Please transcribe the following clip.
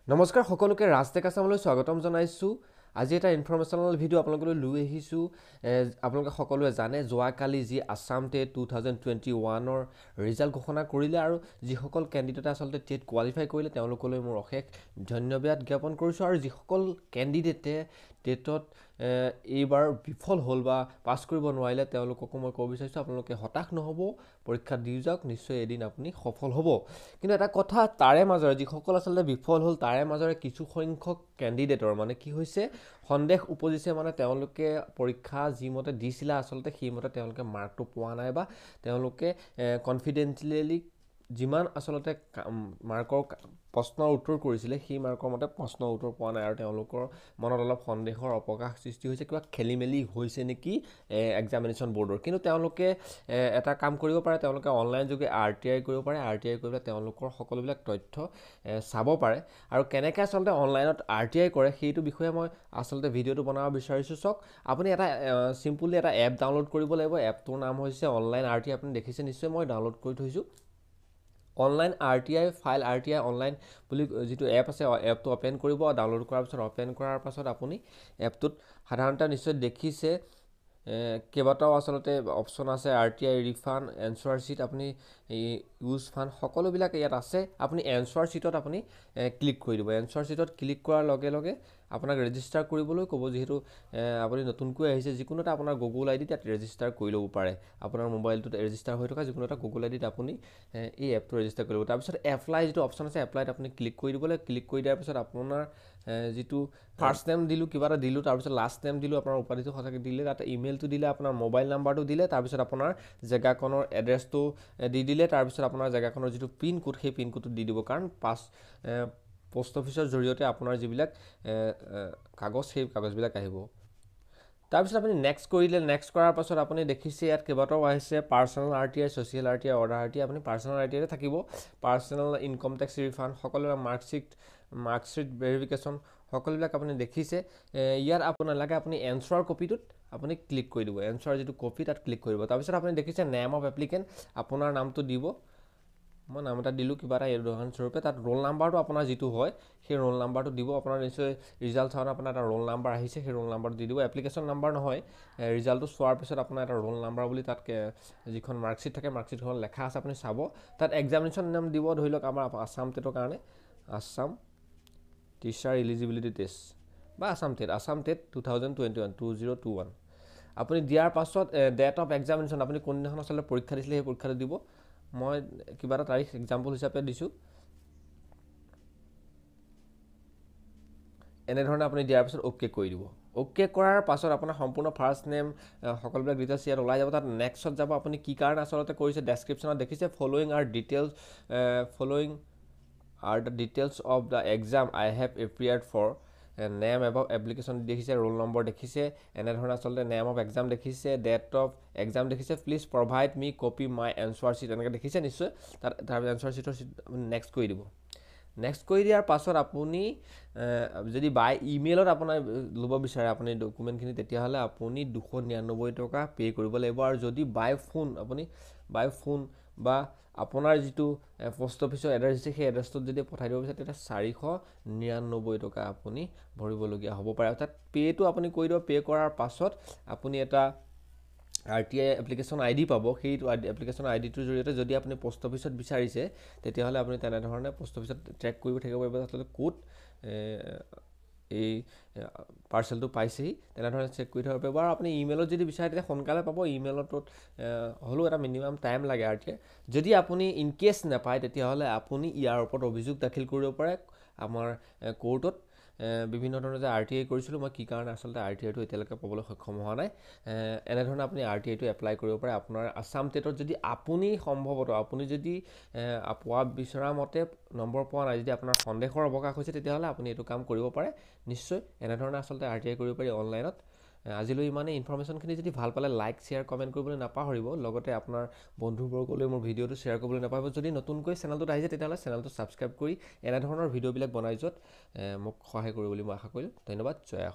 নমস্কাৰ সকলোকে ৰাজটেক আছামলৈ স্বাগতম জনাইছোঁ। আজি এটা ইনফৰমেশ্যনেল ভিডিঅ' আপোনালোকলৈ লৈ আহিছোঁ। আপোনালোকে সকলোৱে জানে যোৱাকালি যি আছাম টেট 2021ৰ ৰিজাল্ট ঘোষণা কৰিলে আৰু যিসকল কেণ্ডিডেটে আচলতে টেট কোৱালিফাই কৰিলে তেওঁলোকলৈ মোৰ অশেষ ধন্যবাদ জ্ঞাপন কৰিছোঁ। আৰু যিসকল কেণ্ডিডেটে টেটত এইবাৰ বিফল হ'ল বা পাছ কৰিব নোৱাৰিলে তেওঁলোককো মই ক'ব বিচাৰিছোঁ আপোনালোকে হতাশ নহ'ব, পৰীক্ষা দি যাওক, নিশ্চয় এদিন আপুনি সফল হ'ব। কিন্তু এটা কথা তাৰে মাজৰে যিসকল আচলতে বিফল হ'ল তাৰে মাজৰে কিছু সংখ্যক কেণ্ডিডেটৰ মানে কি হৈছে সন্দেহ উপজিছে, মানে তেওঁলোকে পৰীক্ষা যিমতে দিছিলে আচলতে সেইমতে তেওঁলোকে মাৰ্কটো পোৱা নাই বা তেওঁলোকে কনফিডেণ্টলি যিমান আচলতে মাৰ্কৰ প্ৰশ্নৰ উত্তৰ কৰিছিলে সেই মাৰ্কৰ মতে প্ৰশ্নৰ উত্তৰ পোৱা নাই আৰু তেওঁলোকৰ মনত অলপ সন্দেহৰ অৱকাশ সৃষ্টি হৈছে, কিবা খেলি মেলি হৈছে নেকি এক্সামিনেশ্যন বৰ্ডৰ। কিন্তু তেওঁলোকে এটা কাম কৰিব পাৰে, তেওঁলোকে অনলাইন যোগে RTI কৰিব পাৰে। RTI কৰি পেলাই তেওঁলোকৰ সকলোবিলাক তথ্য চাব পাৰে। আৰু কেনেকৈ আচলতে অনলাইনত RTI কৰে সেইটো বিষয়ে মই আচলতে ভিডিঅ'টো বনাব বিচাৰিছোঁ। চাওক, আপুনি এটা চিম্পলি এটা এপ ডাউনলোড কৰিব লাগিব। এপটোৰ নাম হৈছে অনলাইন RTI। আপুনি দেখিছে নিশ্চয়, মই ডাউনলোড কৰি থৈছোঁ। Online RTI file RTI online বুলি যিটো এপ আছে, এপটো অ'পেন কৰিব। ডাউনলোড কৰাৰ পিছত অ'পেন কৰাৰ পাছত আপুনি এপটোত সাধাৰণতে নিশ্চয় দেখিছে কেইবাটাও আচলতে অপশ্যন আছে। RTI ৰিফাণ্ড, এনচাৰ শ্বীট, আপুনি ইউজ ফাণ্ড সকলোবিলাক ইয়াত আছে। আপুনি এনচাৰ শ্বীটত আপুনি ক্লিক কৰি দিব। এনচাৰ শ্বীটত ক্লিক কৰাৰ লগে লগে আপোনাক ৰেজিষ্টাৰ কৰিবলৈ ক'ব। যিহেতু আপুনি নতুনকৈ আহিছে, যিকোনো এটা আপোনাৰ গুগল ID তাত ৰেজিষ্টাৰ কৰি ল'ব পাৰে। আপোনাৰ মোবাইলটোত ৰেজিষ্টাৰ হৈ থকা যিকোনো এটা গুগল IDত আপুনি এই এপটো ৰেজিষ্টাৰ কৰিব। তাৰপিছত এপ্লাই যিটো অপশ্যন আছে, এপ্লাইত আপুনি ক্লিক কৰি দিব লাগে। ক্লিক কৰি দিয়াৰ পিছত আপোনাৰ যিটো ফাৰ্ষ্ট নেম দিলোঁ, কিবা এটা দিলোঁ, তাৰপিছত লাষ্ট নেম দিলোঁ, আপোনাৰ উপাধিটো সঁচাকৈ দিলে, তাত ইমেইলটো দিলে, আপোনাৰ মোবাইল নাম্বাৰটো দিলে, তাৰপিছত আপোনাৰ জেগাখনৰ এড্ৰেছটো দি দিলে, তাৰপিছত আপোনাৰ জেগাখনৰ যিটো পিনক'ড সেই পিনক'ডটো দি দিব। কাৰণ পোষ্ট অফিচৰ জৰিয়তে আপোনাৰ যিবিলাক কাগজ সেই কাগজবিলাক আহিব। তাৰপিছত আপুনি নেক্সট কৰিলে। নেক্সট কৰাৰ পাছত আপুনি দেখিছে ইয়াত কেইবাটাও আহিছে, personal RTI, social RTI, order RTI। আপুনি পাৰ্চনেল RTIতে থাকিব। পাৰ্চনেল ইনকম টেক্স ৰিফাণ্ড, সকলোবিলাক মাৰ্কশ্বিট ভেৰিফিকেশ্যন সকলোবিলাক আপুনি দেখিছে। ইয়াত আপোনাৰ লাগে আপুনি এনচাৰ কপিটোত আপুনি ক্লিক কৰি দিব। এনচাৰ যিটো কপি তাত ক্লিক কৰিব। তাৰপিছত আপুনি দেখিছে নেম অফ এপ্লিকেণ্ট, আপোনাৰ নামটো দিব। মই নাম এটা দিলোঁ কিবা এটা উদাহৰণস্বৰূপে। তাত ৰোল নাম্বাৰটো আপোনাৰ যিটো হয় সেই ৰোল নাম্বাৰটো দিব। আপোনাৰ নিশ্চয় ৰিজাল্ট চাওঁতে আপোনাৰ এটা ৰোল নাম্বাৰ আহিছে, সেই ৰোল নাম্বাৰটো দি দিব। এপ্লিকেশ্যন নাম্বাৰ নহয়, ৰিজাল্টটো চোৱাৰ পিছত আপোনাৰ এটা ৰোল নাম্বাৰ বুলি তাত যিখন মাৰ্কশ্বিট থাকে মাৰ্কশ্বিটখন লেখা আছে, আপুনি চাব। তাত এক্সামিনেশ্যন নাম দিব, ধৰি লওক আমাৰ আছাম টেটৰ কাৰণে আছাম টিচাৰ এলিজিবিলিটি টেষ্ট বা আছাম টেট 2021 আপুনি দিয়াৰ পাছত ডেট অফ এক্সামিনেশ্যন, আপুনি কোনদিনাখন আচলতে পৰীক্ষা দিছিলে সেই পৰীক্ষাটো দিব। মই কিবা এটা তাৰিখ এক্সাম্পল হিচাপে দিছোঁ। এনেধৰণে আপুনি দিয়াৰ পিছত অ'কে কৰি দিব। অ'কে কৰাৰ পাছত আপোনাৰ সম্পূৰ্ণ ফাৰ্ষ্ট নেম সকলোবিলাক ডিটেইলছ ইয়াত ওলাই যাব। তাত নেক্সটত যাব, আপুনি কি কাৰণে আচলতে কৰিছে। ডেছক্ৰিপশ্যনত দেখিছে following are the details of the exam I have appeared for. Name above application দেখিছে, ৰোল নম্বৰ দেখিছে, এনেধৰণে আচলতে নেম অফ এক্সাম দেখিছে, ডেট অফ এক্সাম দেখিছে, please provide me copy my answer sheet এনেকৈ দেখিছে নিশ্চয়। তাৰ এনচাৰ শ্বীটৰ আপুনি নেক্সট কৰি দিব। নেক্সট কৰি দিয়াৰ পাছত আপুনি যদি বাই ইমেইলত আপোনাৰ ল'ব বিচাৰে আপুনি ডকুমেণ্টখিনি, তেতিয়াহ'লে আপুনি 299 টকা পে' কৰিব লাগিব। আৰু যদি বাই ফোন বা আপোনাৰ যিটো পোষ্ট অফিচৰ এড্ৰেছ দিছে সেই এড্ৰেছটোত যদি পঠাই দিব বিচাৰে তেতিয়া 499 টকা আপুনি ভৰিবলগীয়া হ'ব পাৰে। অৰ্থাৎ পে'টো আপুনি কৰি দিব। পে' কৰাৰ পাছত আপুনি এটা RTI এপ্লিকেশ্যন ID পাব। সেইটো এপ্লিকেশ্যন IDটোৰ জৰিয়তে যদি আপুনি পোষ্ট অফিচত বিচাৰিছে তেতিয়াহ'লে আপুনি তেনেধৰণে পোষ্ট অফিচত ট্ৰেক কৰিব থাকিব পাৰিব আচলতে ক'ত এই পাৰ্চেলটো পাইছেহি, তেনেধৰণে চেক কৰি থ'ব পাৰিব। আৰু আপুনি ইমেইলত যদি বিচাৰে তেতিয়া সোনকালে পাব। ইমেইলটোত হ'লেও এটা মিনিমাম টাইম লাগে RTI। যদি আপুনি ইনকেছ নাপায় তেতিয়াহ'লে আপুনি ইয়াৰ ওপৰত অভিযোগ দাখিল কৰিব পাৰে আমাৰ কোৰ্টত। বিভিন্ন ধৰণৰ যে RTI কৰিছিলোঁ, মই কি কাৰণে আচলতে RTIটো এতিয়ালৈকে পাবলৈ সক্ষম হোৱা নাই, এনেধৰণে আপুনি RTIটো এপ্লাই কৰিব পাৰে আপোনাৰ আছাম টেটত। যদি আপুনি সম্ভৱতঃ আপুনি যদি পোৱা বিচৰা মতে নম্বৰ পোৱা নাই, যদি আপোনাৰ সন্দেহৰ অৱকাশ হৈছে, তেতিয়াহ'লে আপুনি এইটো কাম কৰিব পাৰে নিশ্চয়। এনেধৰণে আচলতে RTI কৰিব পাৰি অনলাইনত। আজিলৈ ইমানেই। ইনফৰমেশ্যনখিনি যদি ভাল পালে লাইক শ্বেয়াৰ কমেণ্ট কৰিবলৈ নাপাহৰিব। লগতে আপোনাৰ বন্ধুবৰ্গলৈ মোৰ ভিডিঅ'টো শ্বেয়াৰ কৰিবলৈ নাপাহৰিব। যদি নতুনকৈ চেনেলটোত আহিছে তেতিয়াহ'লে চেনেলটো ছাবস্ক্ৰাইব কৰি এনেধৰণৰ ভিডিঅ'বিলাক বনাই যোৱাত মোক সহায় কৰিব বুলি মই আশা কৰিলোঁ। ধন্যবাদ। জয় অসম।